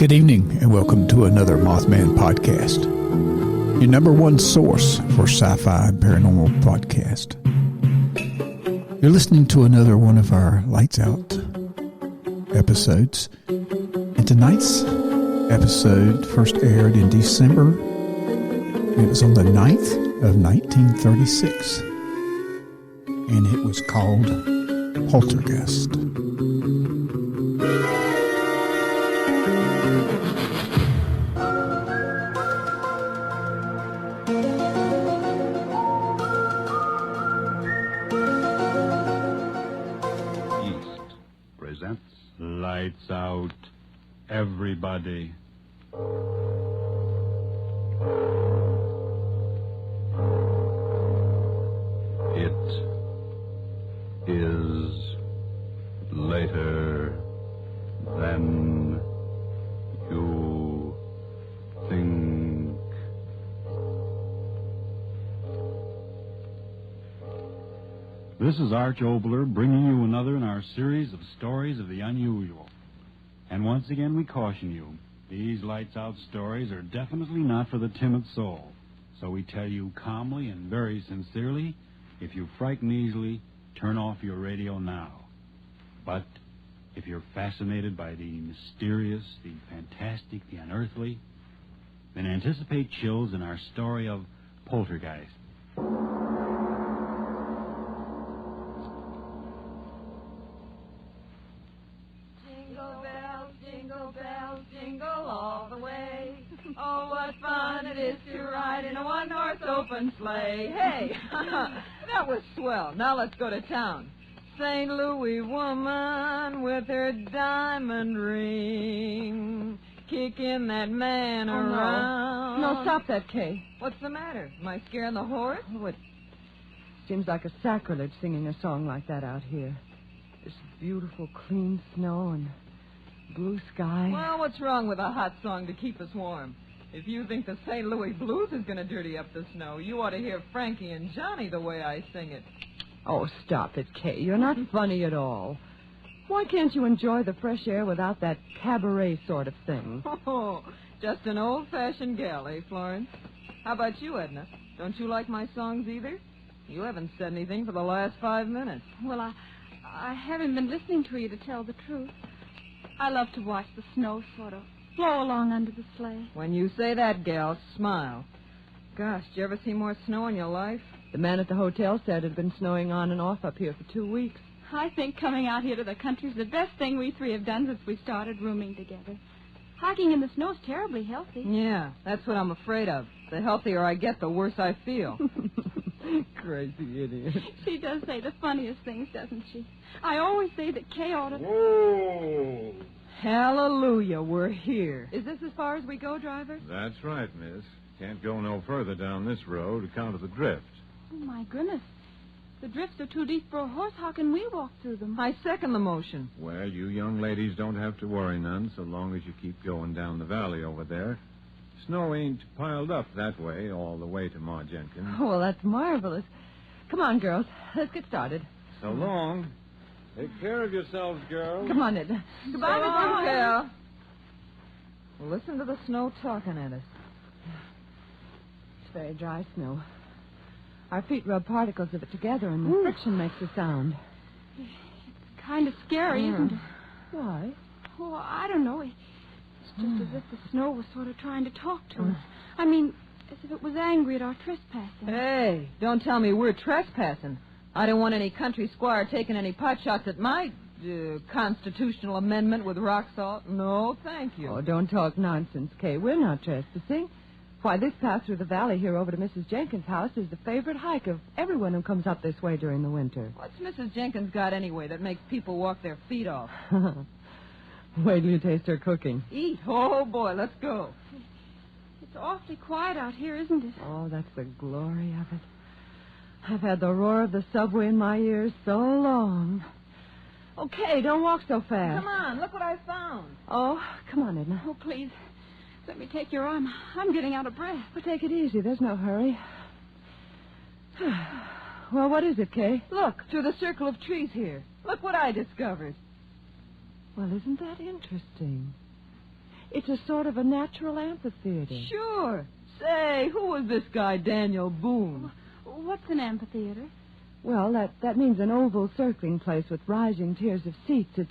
Good evening, and welcome to another Mothman Podcast, your number one source for sci-fi and paranormal podcast. You're listening to another one of our Lights Out episodes, and tonight's episode first aired in December. It was on the 9th of 1936, and it was called Poltergeist. Lights out, everybody. It is later than you think. This is Arch Obler bringing you another in our series of stories of the unusual. And once again, we caution you, these lights-out stories are definitely not for the timid soul. So we tell you calmly and very sincerely, if you frighten easily, turn off your radio now. But if you're fascinated by the mysterious, the fantastic, the unearthly, then anticipate chills in our story of Poltergeist. Oh, what fun it is to ride in a one-horse open sleigh. Hey, that was swell. Now let's go to town. St. Louie Woman with her diamond ring, kicking that man around. No, stop that, Kay. What's the matter? Am I scaring the horse? Oh, it seems like a sacrilege singing a song like that out here. This beautiful, clean snow and blue sky. Well, what's wrong with a hot song to keep us warm? If you think the St. Louis blues is going to dirty up the snow, you ought to hear Frankie and Johnny the way I sing it. Oh, stop it, Kay. You're not funny at all. Why can't you enjoy the fresh air without that cabaret sort of thing? Oh, just an old-fashioned gal, eh, Florence? How about you, Edna? Don't you like my songs either? You haven't said anything for the last 5 minutes. Well, I haven't been listening to you, to tell the truth. I love to watch the snow sort of flow along under the sleigh. When you say that, gal, smile. Gosh, did you ever see more snow in your life? The man at the hotel said it had been snowing on and off up here for 2 weeks. I think coming out here to the country is the best thing we three have done since we started rooming together. Hiking in the snow is terribly healthy. Yeah, that's what I'm afraid of. The healthier I get, the worse I feel. Crazy idiot. She does say the funniest things, doesn't she? I always say that Kay ought to... Whoa! Hallelujah, we're here. Is this as far as we go, driver? That's right, miss. Can't go no further down this road account of the drift. Oh, my goodness. The drifts are too deep for a horse. How can we walk through them? I second the motion. Well, you young ladies don't have to worry none so long as you keep going down the valley over there. Snow ain't piled up that way all the way to Ma Jenkins. Oh, well, that's marvelous. Come on, girls. Let's get started. So long. Take care of yourselves, girls. Come on, Edna. Goodbye, Miss Gal. Listen to the snow talking at us. It's very dry snow. Our feet rub particles of it together, and the friction makes a sound. It's kind of scary, isn't it? Why? Oh, I don't know. It's just as if the snow was sort of trying to talk to us. I mean, as if it was angry at our trespassing. Hey, don't tell me we're trespassing. I don't want any country squire taking any pot shots at my constitutional amendment with rock salt. No, thank you. Oh, don't talk nonsense, Kay. We're not trespassing. Why, this path through the valley here over to Mrs. Jenkins' house is the favorite hike of everyone who comes up this way during the winter. What's Mrs. Jenkins got anyway that makes people walk their feet off? Wait till you taste her cooking. Eat. Oh, boy, let's go. It's awfully quiet out here, isn't it? Oh, that's the glory of it. I've had the roar of the subway in my ears so long. Okay, don't walk so fast. Come on, look what I found. Oh, come on, Edna. Oh, please. Let me take your arm. I'm getting out of breath. Well, take it easy. There's no hurry. Well, what is it, Kay? Look, through the circle of trees here. Look what I discovered. Well, isn't that interesting? It's a sort of a natural amphitheater. Sure. Say, who was this guy, Daniel Boone? What's an amphitheater? Well, that means an oval circling place with rising tiers of seats. It's,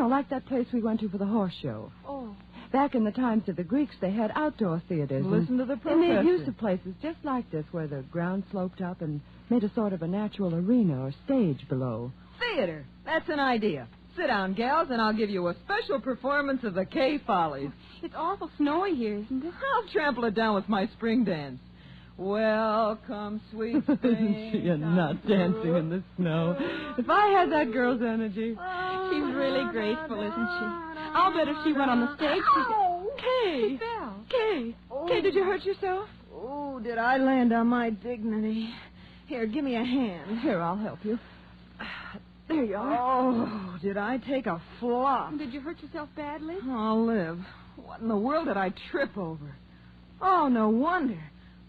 like that place we went to for the horse show. Oh. Back in the times of the Greeks, they had outdoor theaters. Listen to the professor. And they used to places just like this where the ground sloped up and made a sort of a natural arena or stage below. Theater. That's an idea. Sit down, gals, and I'll give you a special performance of the K Follies. It's awful snowy here, isn't it? I'll trample it down with my spring dance. Welcome, sweet spring. She a nut dancing in the snow. If I had that girl's energy. She's really graceful, isn't she? I'll bet if she went on the stage, Kay. She fell. Kay. Kay, did you hurt yourself? Oh, did I land on my dignity? Here, give me a hand. Here, I'll help you. There you are. Oh, did I take a flop? Did you hurt yourself badly? I'll live. What in the world did I trip over? Oh, no wonder.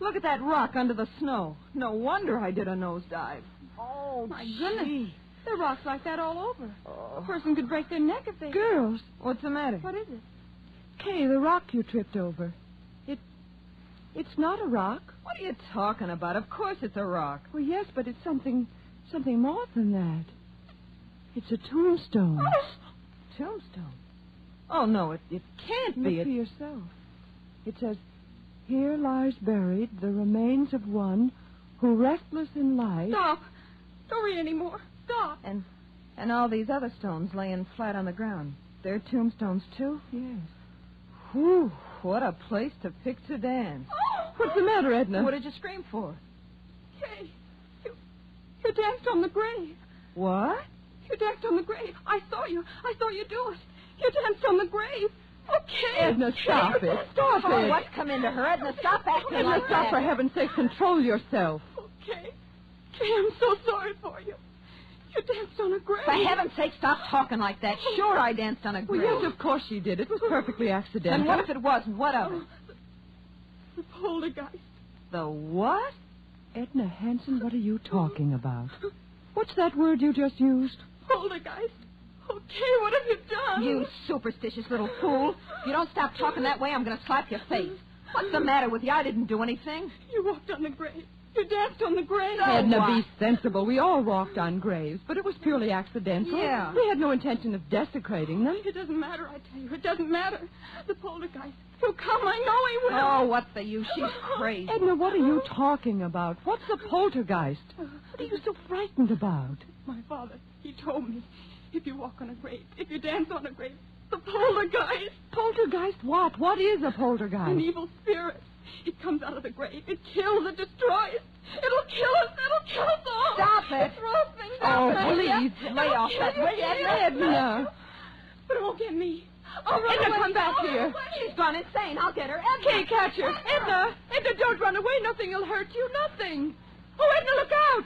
Look at that rock under the snow. No wonder I did a nosedive. Oh, My goodness. gee. There are rocks like that all over. Oh. A person could break their neck if they... Girls. What's the matter? What is it? Kay, the rock you tripped over. It's not a rock. What are you talking about? Of course it's a rock. Well, yes, but it's something more than that. It's a tombstone. Tombstone? Oh, no, it can't be. Look for yourself. It says, "Here lies buried the remains of one who, restless in life..." Stop. Don't read any more. Stop. And all these other stones laying flat on the ground. They're tombstones, too? Yes. Whew, what a place to pick to dance. What's the matter, Edna? What did you scream for? Kay, you danced on the grave. What? You danced on the grave. I saw you do it. You danced on the grave. Okay. Edna, stop it. Stop Oh, it. what's come into her? Edna, stop acting Edna, like stop, that. for heaven's sake. Control yourself. Okay. Kay, I'm so sorry for you. You danced on a grave. For heaven's sake, stop talking like that. Sure, I danced on a Well, grave. yes, of course she did. It was perfectly accidental. And what if it wasn't? What of it? The poltergeist. The what? Edna Hanson, what are you talking about? What's that word you just used? Poltergeist. Okay, what have you done? You superstitious little fool. If you don't stop talking that way, I'm going to slap your face. What's the matter with you? I didn't do anything. You walked on the grave. You danced on the grave. Edna, what? be sensible. We all walked on graves, but it was purely accidental. Yeah. We had no intention of desecrating them. It doesn't matter, I tell you. It doesn't matter. The poltergeist. He'll come. I know he will. Oh, what's the use? She's crazy. Edna, what are you talking about? What's a poltergeist? What are you so frightened about? My father, he told me, if you walk on a grave, if you dance on a grave, the poltergeist. Poltergeist what? What is a poltergeist? An evil spirit. It comes out of the grave. It kills. It destroys. It'll kill us. It'll kill us all. Stop it. It throws things Oh, out. please, lay off that. Will you? Edna. But it won't get me. I'll run Edna, away. come back I'll here. run away. She's gone insane. I'll get her. Kay, catch her. Edna! Edna, don't run away. Nothing will hurt you. Nothing. Oh, Edna, look out!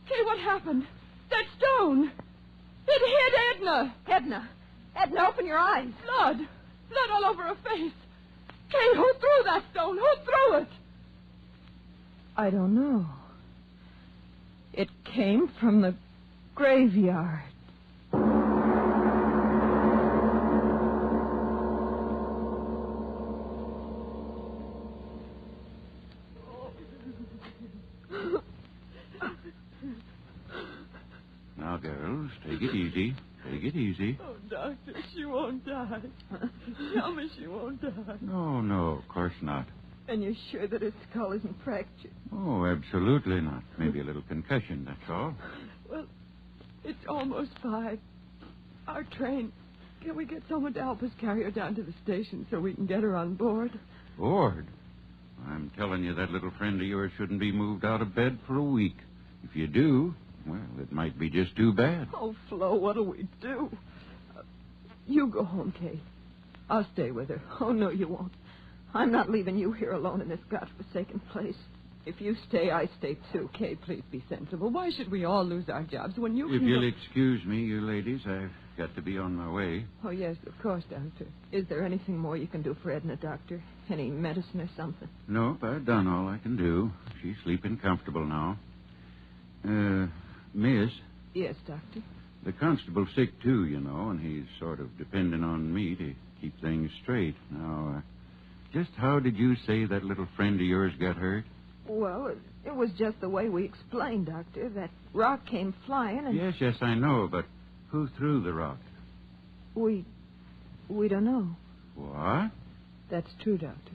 Kay, what happened? That stone. It hit Edna. Edna, open your eyes. Blood all over her face. Kay, who threw that stone? Who threw it? I don't know. It came from the graveyard. Now, girls, take it easy. Take it easy. Oh, Doctor, she won't die. Tell me she won't die. No, of course not. And you're sure that her skull isn't fractured? Oh, absolutely not. Maybe a little concussion, that's all. Well, it's almost 5. Our train. Can we get someone to help us carry her down to the station so we can get her on board? Bored? I'm telling you, that little friend of yours shouldn't be moved out of bed for a week. If you do, well, it might be just too bad. Oh, Flo, what'll we do? You go home, Kay. I'll stay with her. Oh, no, you won't. I'm not leaving you here alone in this godforsaken place. If you stay, I stay too. Kay, please be sensible. Why should we all lose our jobs when you If can... you'll excuse me, you ladies, I've got to be on my way. Oh, yes, of course, Doctor. Is there anything more you can do for Edna, Doctor? Any medicine or something? Nope, I've done all I can do. She's sleeping comfortable now. Miss, Yes, Doctor. The constable's sick, too, you know, and he's sort of depending on me to keep things straight. Now, just how did you say that little friend of yours got hurt? Well, it was just the way we explained, Doctor. That rock came flying and... Yes, I know, but who threw the rock? We don't know. What? That's true, Doctor.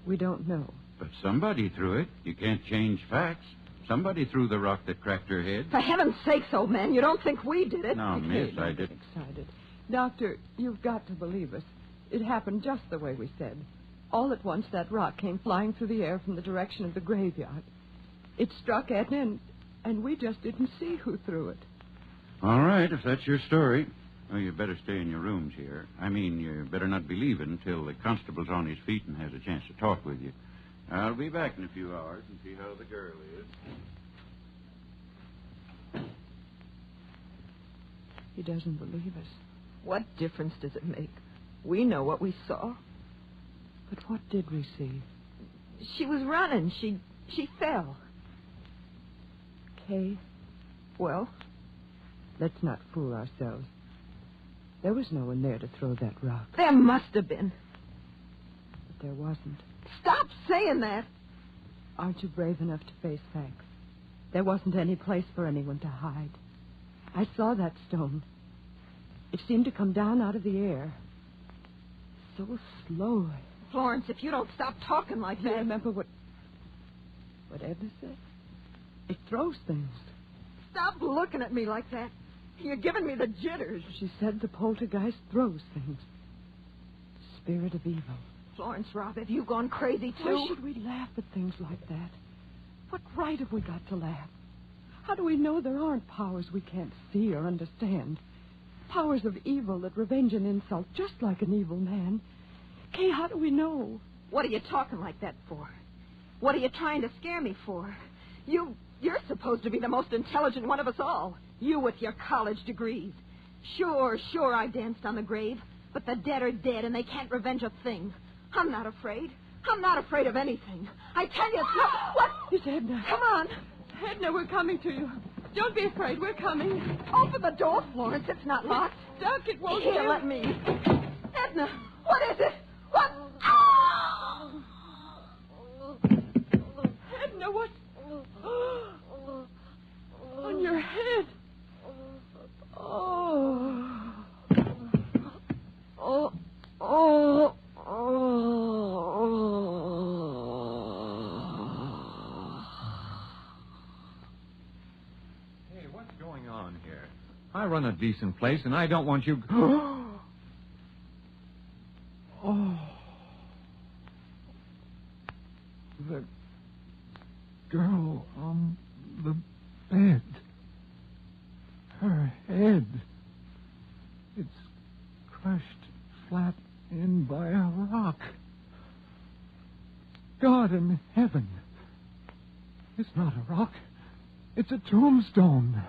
We don't know. But somebody threw it. You can't change facts. Somebody threw the rock that cracked her head. For heaven's sakes, old man, you don't think we did it? No, miss, I Don't get didn't. excited. Doctor, you've got to believe us. It happened just the way we said. All at once, that rock came flying through the air from the direction of the graveyard. It struck Edna, and we just didn't see who threw it. All right, if that's your story. Well, you better stay in your rooms here. I mean, you better not be leaving until the constable's on his feet and has a chance to talk with you. I'll be back in a few hours and see how the girl is. He doesn't believe us. What difference does it make? We know what we saw. But what did we see? She was running. She fell. Kay, Well, let's not fool ourselves. There was no one there to throw that rock. there must have been. But there wasn't. Stop saying that. Aren't you brave enough to face facts? There wasn't any place for anyone to hide. I saw that stone. It seemed to come down out of the air. So slowly. Florence, if you don't stop talking like You that... remember what Edna said? It throws things. Stop looking at me like that. You're giving me the jitters. She said the poltergeist throws things. Spirit of evil. Florence, Rob, have you gone crazy, too? Why should we laugh at things like that? What right have we got to laugh? How do we know there aren't powers we can't see or understand? Powers of evil that revenge an insult just like an evil man. Kay, how do we know? What are you talking like that for? What are you trying to scare me for? You're supposed to be the most intelligent one of us all. You with your college degrees. Sure, I danced on the grave. But the dead are dead, and they can't revenge a thing. I'm not afraid. I'm not afraid of anything. I tell you, it's not... What? It's Edna. Come on. Edna, we're coming to you. Don't be afraid. We're coming. Open the door, Florence. It's not locked. Duck, it won't Here, do. let me. Edna, what is it? What? Edna, what? On your head. Hey, what's going on here? I run a decent place, and I don't want you... The girl on the bed. Her head. It's crushed flat in by a rock. God in heaven. It's not a rock. It's a tombstone.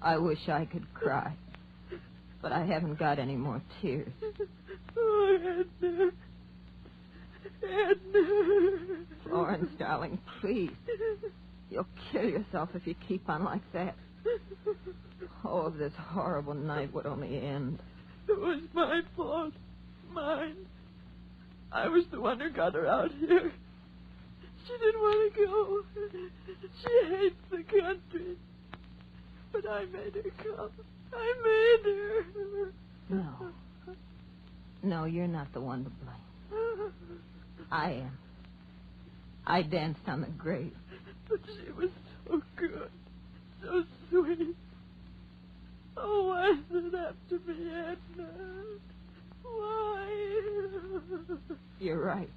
I wish I could cry. But I haven't got any more tears. Oh, Edna. Edna. Florence, darling, please. You'll kill yourself if you keep on like that. Oh, if this horrible night would only end. It was my fault. Mine. I was the one who got her out here. She didn't want to go. She hates the country. But I made her come. I made her. No, you're not the one to blame. I am. I danced on the grave. But she was so good. So sweet. Oh, why did it have to be Edna? Why? You're right.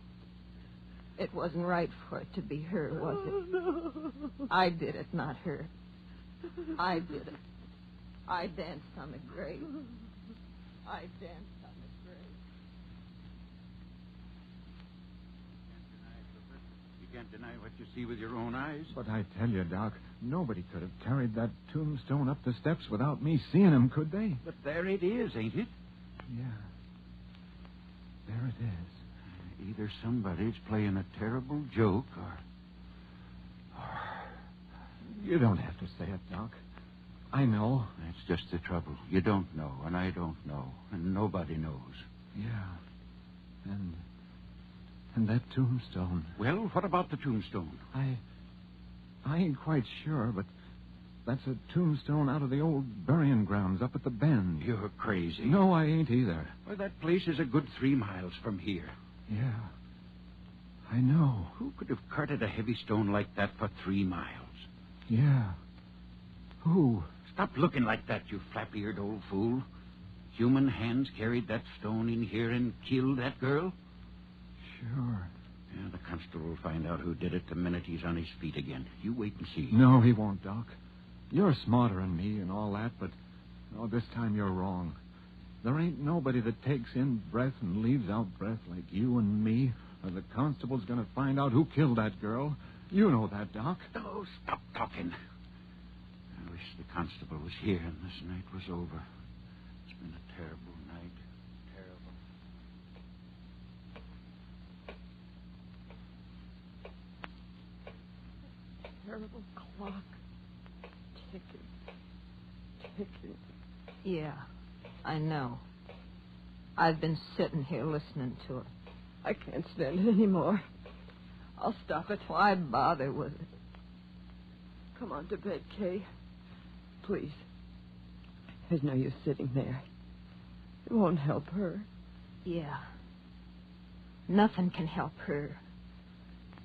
It wasn't right for it to be her, was it? Oh, no. I did it, not her. I did it. I danced on the grave. I danced on the grave. You can't deny what you see with your own eyes. But I tell you, Doc, nobody could have carried that tombstone up the steps without me seeing him, could they? But there it is, ain't it? Yeah. There it is. Either somebody's playing a terrible joke or... You don't have to say it, Doc. I know. That's just the trouble. You don't know, and I don't know, and nobody knows. Yeah. And that tombstone. Well, what about the tombstone? I ain't quite sure, but that's a tombstone out of the old burying grounds up at the bend. You're crazy. No, I ain't either. Well, that place is a good 3 miles from here. Yeah. I know. Who could have carted a heavy stone like that for 3 miles? Yeah. Who? Stop looking like that, you flap-eared old fool. Human hands carried that stone in here and killed that girl? Sure. Yeah, the constable will find out who did it the minute he's on his feet again. You wait and see. No, he won't, Doc. You're smarter than me and all that, but this time you're wrong. There ain't nobody that takes in breath and leaves out breath like you and me, or the constable's going to find out who killed that girl. You know that, Doc. Oh, stop talking. I wish the constable was here and this night was over. It's been a terrible night. Terrible. Terrible clock. Ticking. Yeah, I know. I've been sitting here listening to it. I can't stand it anymore. I'll stop it. Why bother with it? Come on to bed, Kay. Please. There's no use sitting there. It won't help her. Yeah. Nothing can help her.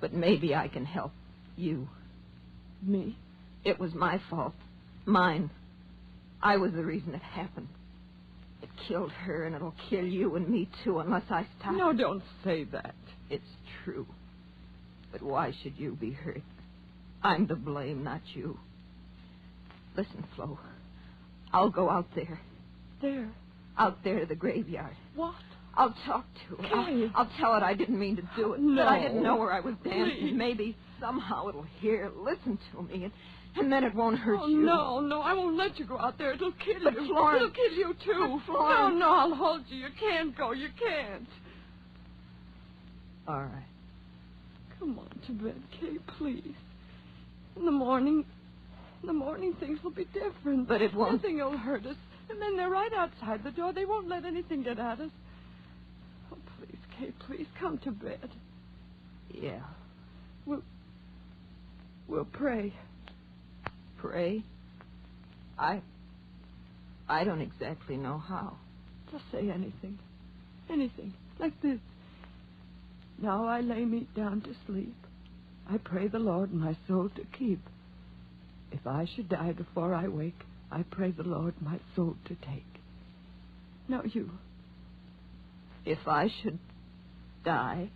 But maybe I can help you. Me? It was my fault. Mine. I was the reason it happened. It killed her, and it'll kill you and me, too, unless I stop. No, don't say that. It's true. But why should you be hurt? I'm to blame, not you. Listen, Flo. I'll go out there. There? Out there to the graveyard. What? I'll talk to her. Kay. I'll tell it I didn't mean to do it. No. That I didn't know where I was dancing. Please. Maybe somehow it'll hear, listen to me, and then it won't hurt you. No, I won't let you go out there. It'll kill But you. Florence... It'll kill you, too. But Florence... No, I'll hold you. You can't go. You can't. All right. Come on to bed, Kay, please. In the morning things will be different. But it won't. Nothing will hurt us. And then they're right outside the door. They won't let anything get at us. Oh, please, Kay, please come to bed. Yeah. We'll pray. Pray? I don't exactly know how. Just say anything. Anything. Like this. Now I lay me down to sleep. I pray the Lord my soul to keep. If I should die before I wake, I pray the Lord my soul to take. Now you. If I should die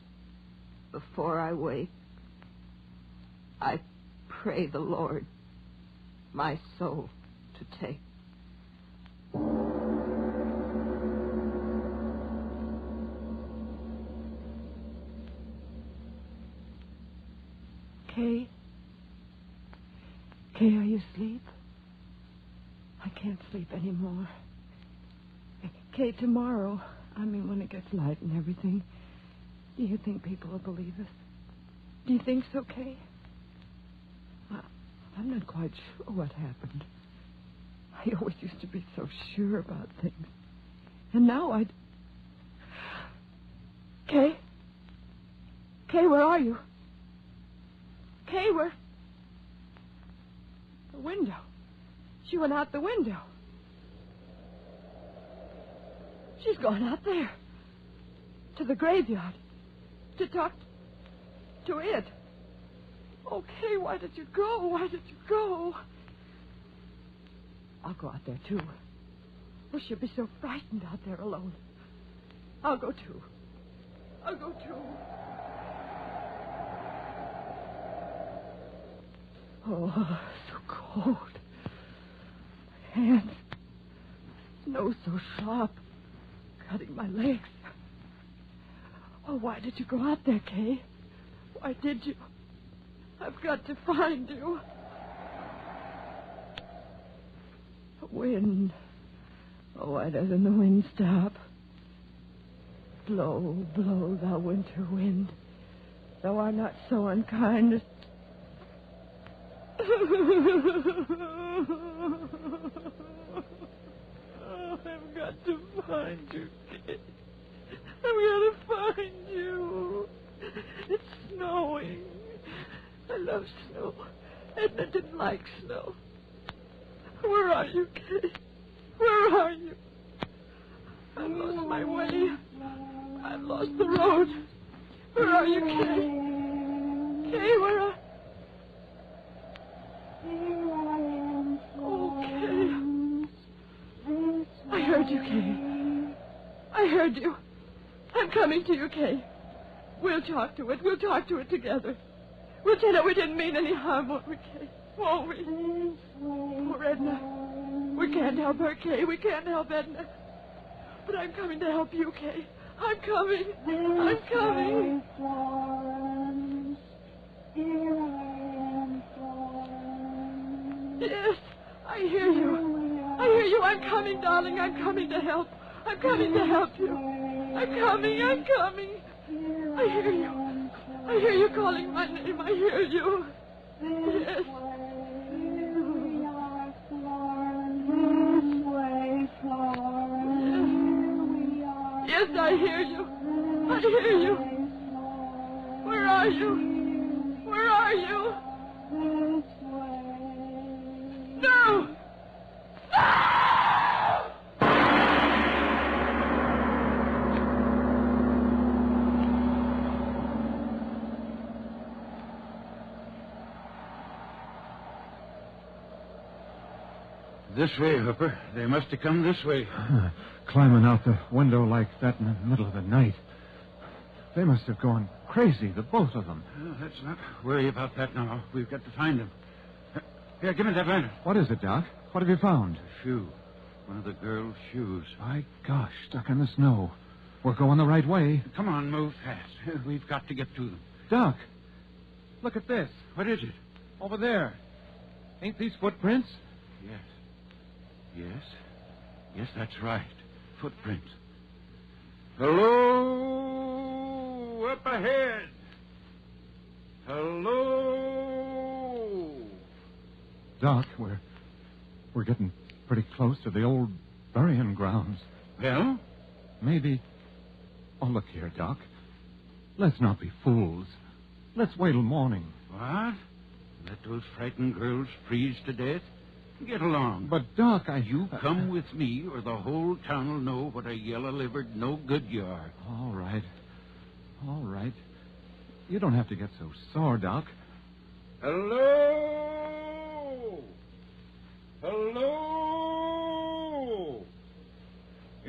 before I wake, I pray the Lord my soul to take. Kay? Kay, are you asleep? I can't sleep anymore. Kay, tomorrow, when it gets light and everything, do you think people will believe us? Do you think so, Kay? I'm not quite sure what happened. I always used to be so sure about things. And now I'd... Kay? Kay, where are you? Kay, where... The window. She went out the window. She's gone out there. To the graveyard. To talk to it. Oh, Kay, why did you go? Why did you go? I'll go out there, too. Oh, she'll be so frightened out there alone. I'll go, too. I'll go, too. Oh, so cold. My hands. Nose so sharp. Cutting my legs. Oh, why did you go out there, Kay? Why did you? I've got to find you. Wind. Oh, why doesn't the wind stop? Blow, blow, thou winter wind. Thou art not so unkind as... Oh, I've got to find you, kid. I've got to find you. It's snowing. I love snow. Edna didn't like snow. Where are you, Kay? Where are you? I've lost my way. I've lost the road. Where are you, Kay? Kay, where are... Oh, Kay. I heard you, Kay. I heard you. I'm coming to you, Kay. We'll talk to it. We'll talk to it together. We'll tell it we didn't mean any harm, won't we, Kay? Won't we? Poor Edna. We can't help her, Kay. We can't help Edna. But I'm coming to help you, Kay. I'm coming. I'm coming. Yes, I hear you. I hear you. I'm coming, darling. I'm coming to help. I'm coming to help you. I'm coming. I'm coming. I hear you. I hear you calling my name. I hear you. Yes. Yes, I hear you. I hear you. Where are you? Where are you? No! This way, Hooper. They must have come this way. Climbing out the window like that in the middle of the night. They must have gone crazy, the both of them. Well, let's not worry about that now. We've got to find them. Here, give me that lantern. What is it, Doc? What have you found? A shoe. One of the girl's shoes. My gosh, stuck in the snow. We're going the right way. Come on, move fast. We've got to get to them. Doc, look at this. What is it? Over there. Ain't these footprints? Yes. Yes. Yes, that's right. Footprints. Hello! Up ahead! Hello! Doc, we're getting pretty close to the old burying grounds. Well? Maybe... Oh, look here, Doc. Let's not be fools. Let's wait till morning. What? Let those frightened girls freeze to death? Get along. But, Doc, You come with me, or the whole town will know what a yellow-livered no-good you are. All right. All right. You don't have to get so sore, Doc. Hello? Hello?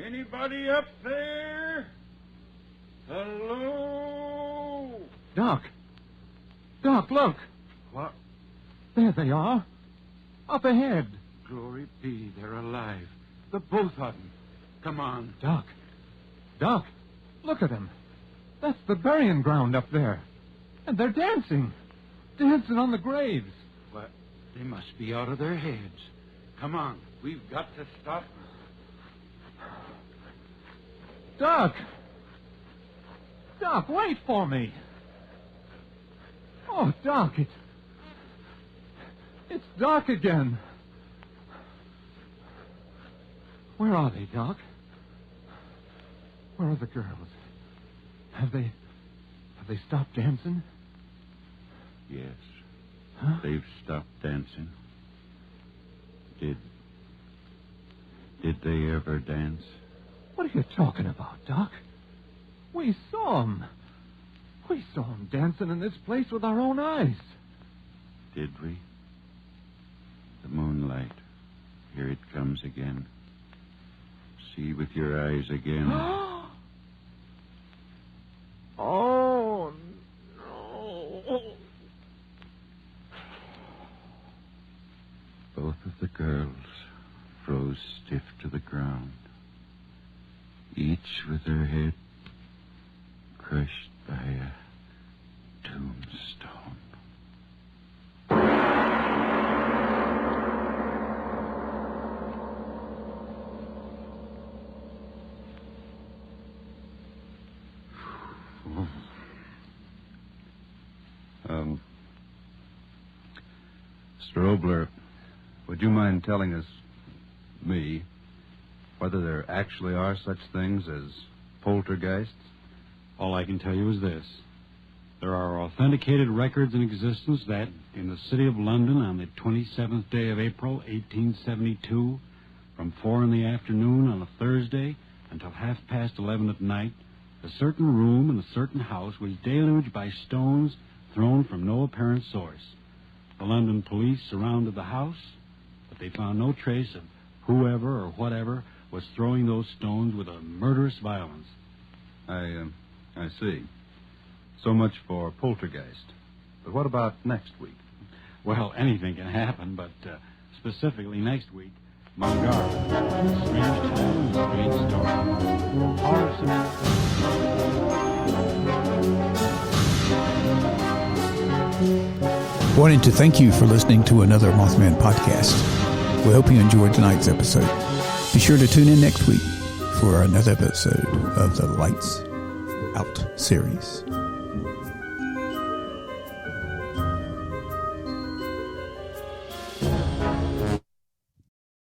Anybody up there? Hello? Doc! Doc, look! What? There they are. Up ahead. Glory be, they're alive. The both of them. Come on. Doc. Doc, look at them. That's the burying ground up there. And they're dancing. Dancing on the graves. What? They must be out of their heads. Come on. We've got to stop them. Doc! Doc, wait for me. Oh, Doc, it's dark again. Where are they, Doc? Where are the girls? Have they stopped dancing? Yes. Huh? They've stopped dancing. Did they ever dance? What are you talking about, Doc? We saw them. We saw them dancing in this place with our own eyes. Did we? The moonlight. Here it comes again. See with your eyes again. Oh, no. Both of the girls froze stiff to the ground, each with her head crushed by a tombstone. Mr. Obler, would you mind telling us, whether there actually are such things as poltergeists? All I can tell you is this. There are authenticated records in existence that, in the city of London on the 27th day of April, 1872, from 4 in the afternoon on a Thursday until 11:30 at night, a certain room in a certain house was deluged by stones thrown from no apparent source. The London police surrounded the house, but they found no trace of whoever or whatever was throwing those stones with a murderous violence. I see. So much for poltergeist. But what about next week? Well, anything can happen, but specifically next week, Mungara. Strange time, strange story. Horror Wanted to thank you for listening to another Mothman podcast. We hope you enjoyed tonight's episode. Be sure to tune in next week for another episode of the Lights Out series.